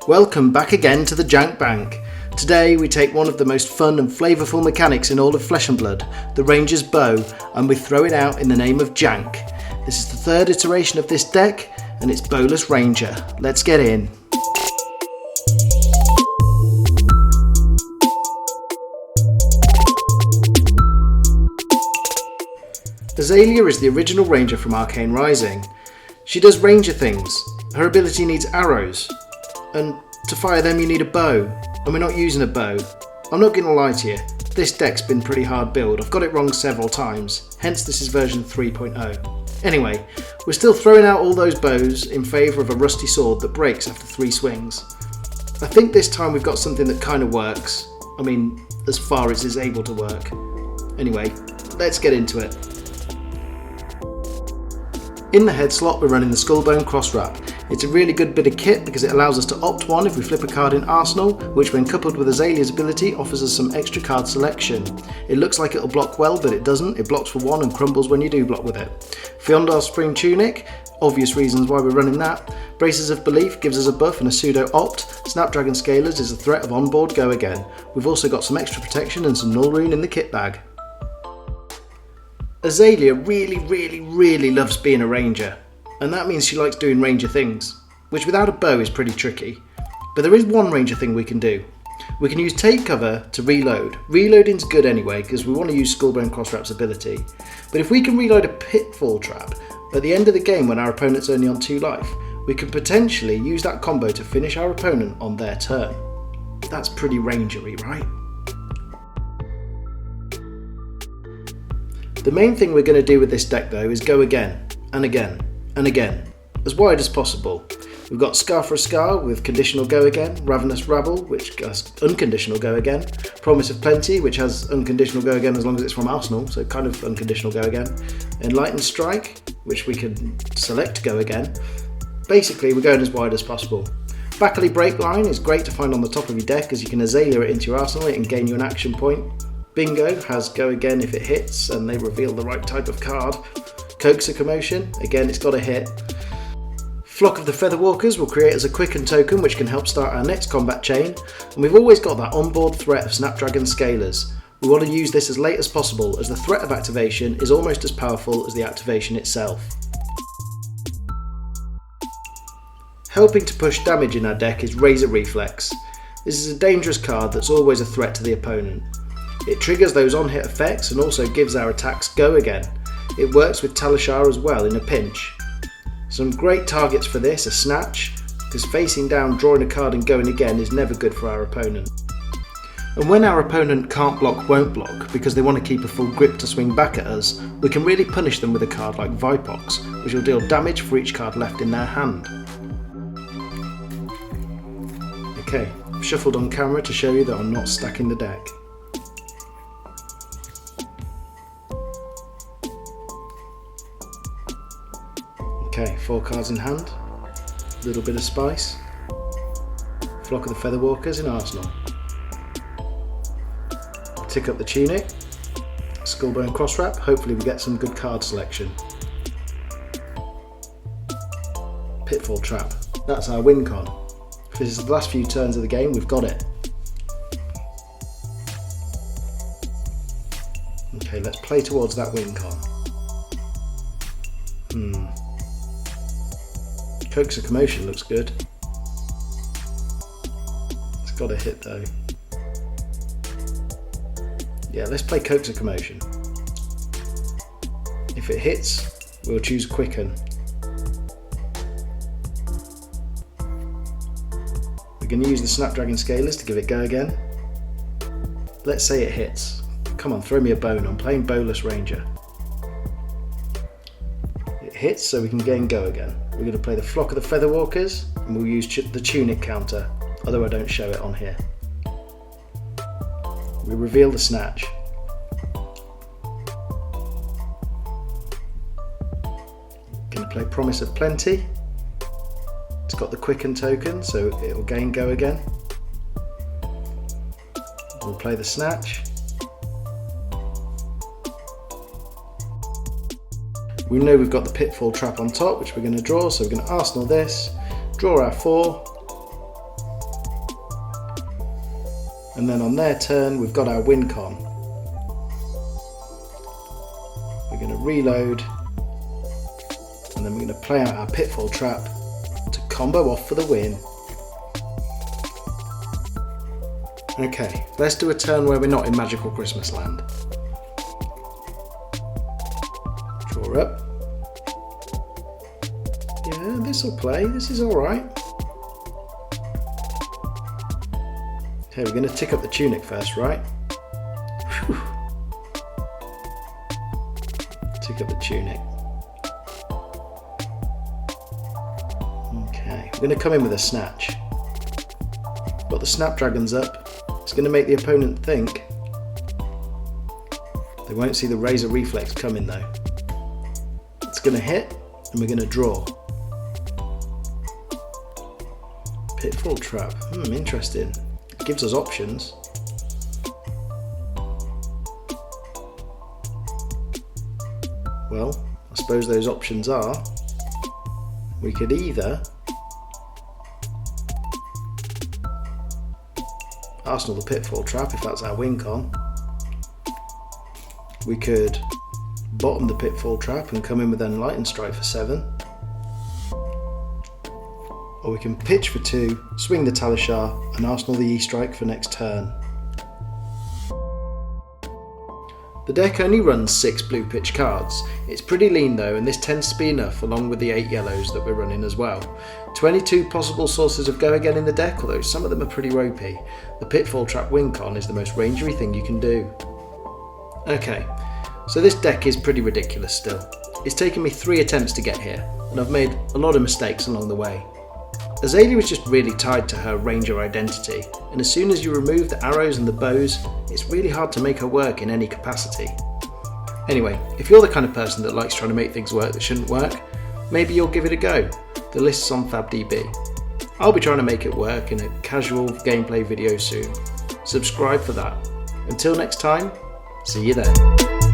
Welcome back again to the Jank Bank. Today we take one of the most fun and flavourful mechanics in all of Flesh and Blood, the Ranger's Bow, and we throw it out in the name of Jank. This is the third iteration of this deck, and it's Bowless Ranger. Let's get in. Azalea is the original Ranger from Arcane Rising. She does Ranger things. Her ability needs arrows, and to fire them you need a bow, and we're not using a bow. I'm not going to lie to you, this deck's been pretty hard build. I've got it wrong several times, hence this is version 3.0. Anyway, we're still throwing out all those bows in favour of a rusty sword that breaks after 3 swings. I think this time we've got something that kind of works. I mean, as far as it's able to work. Anyway, let's get into it. In the head slot we're running the Skullbone Cross Wrap. It's a really good bit of kit because it allows us to opt one if we flip a card in Arsenal, which when coupled with Azalea's ability offers us some extra card selection. It looks like it'll block well, but it doesn't. It blocks for 1 and crumbles when you do block with it. Fiondar's Spring Tunic, obvious reasons why we're running that. Braces of Belief gives us a buff and a pseudo opt. Snapdragon Scalers is a threat of onboard go again. We've also got some extra protection and some null rune in the kit bag. Azalea really loves being a ranger, and that means she likes doing ranger things, which without a bow is pretty tricky. But there is one ranger thing we can do. We can use Take Cover to reload. Reloading's good anyway because we want to use Skullbone Crosswrap's ability. But if we can reload a Pitfall trap at the end of the game when our opponent's only on 2 life, we can potentially use that combo to finish our opponent on their turn. That's pretty rangery, right? The main thing we're going to do with this deck though is go again, and again, and again, as wide as possible. We've got Scar for a Scar with conditional go again, Ravenous Rabble which has unconditional go again, Promise of Plenty which has unconditional go again as long as it's from Arsenal, so kind of unconditional go again, Enlightened Strike which we can select go again. Basically we're going as wide as possible. Backley Breakline is great to find on the top of your deck as you can Azalea it into your arsenal and gain you an action point. Bingo has go again if it hits and they reveal the right type of card. Coaxer Commotion, again it's got to hit. Flock of the Featherwalkers will create as a quicken token which can help start our next combat chain, and we've always got that onboard threat of Snapdragon Scalers. We want to use this as late as possible as the threat of activation is almost as powerful as the activation itself. Helping to push damage in our deck is Razor Reflex. This is a dangerous card that's always a threat to the opponent. It triggers those on-hit effects and also gives our attacks go again. It works with Talishar as well in a pinch. Some great targets for this are Snatch, because facing down, drawing a card and going again is never good for our opponent. And when our opponent can't block, won't block, because they want to keep a full grip to swing back at us, we can really punish them with a card like Vipox, which will deal damage for each card left in their hand. Okay, I've shuffled on camera to show you that I'm not stacking the deck. Okay, 4 cards in hand, a little bit of spice, Flock of the Featherwalkers in Arsenal. Tick up the Tunic, Skullbone Crosswrap, hopefully we get some good card selection. Pitfall Trap, that's our win con. If this is the last few turns of the game, we've got it. Okay, let's play towards that win con. Coaxer Commotion looks good. It's got to hit though. Yeah, let's play Coaxer Commotion. If it hits, we'll choose Quicken. We're going to use the Snapdragon Scalers to give it go again. Let's say it hits. Come on, throw me a bone. I'm playing Bowless Ranger. It hits, so we can gain go again. We're going to play the Flock of the Featherwalkers, and we'll use the Tunic counter, although I don't show it on here. We reveal the Snatch. Going to play Promise of Plenty. It's got the Quicken token, so it will gain go again. We'll play the Snatch. We know we've got the Pitfall Trap on top, which we're going to draw, so we're going to Arsenal this, draw our 4, and then on their turn we've got our win con. We're going to reload, and then we're going to play out our pitfall trap to combo off for the win. Okay, let's do a turn where we're not in Magical Christmas Land. Draw up. Yeah, this'll play, this is alright. Okay, we're going to tick up the tunic first, right? Whew. Tick up the tunic. Okay, we're going to come in with a snatch. Got the snapdragons up. It's going to make the opponent think. They won't see the razor reflex coming though. It's going to hit, and we're going to draw. Pitfall trap. Interesting. It gives us options. Well, I suppose those options are, we could either Arsenal the pitfall trap if that's our win con. We could bottom the pitfall trap and come in with Enlightened Strike for 7. Or we can pitch for 2, swing the Talishar and Arsenal the E-Strike for next turn. The deck only runs 6 blue pitch cards. It's pretty lean though, and this tends to be enough along with the 8 yellows that we're running as well. 22 possible sources of go again in the deck, although some of them are pretty ropey. The pitfall trap win con is the most rangery thing you can do. Okay, so this deck is pretty ridiculous still. It's taken me 3 attempts to get here, and I've made a lot of mistakes along the way. Azalea was just really tied to her ranger identity, and as soon as you remove the arrows and the bows, it's really hard to make her work in any capacity. Anyway, if you're the kind of person that likes trying to make things work that shouldn't work, maybe you'll give it a go. The list's on FabDB. I'll be trying to make it work in a casual gameplay video soon. Subscribe for that. Until next time, see you there.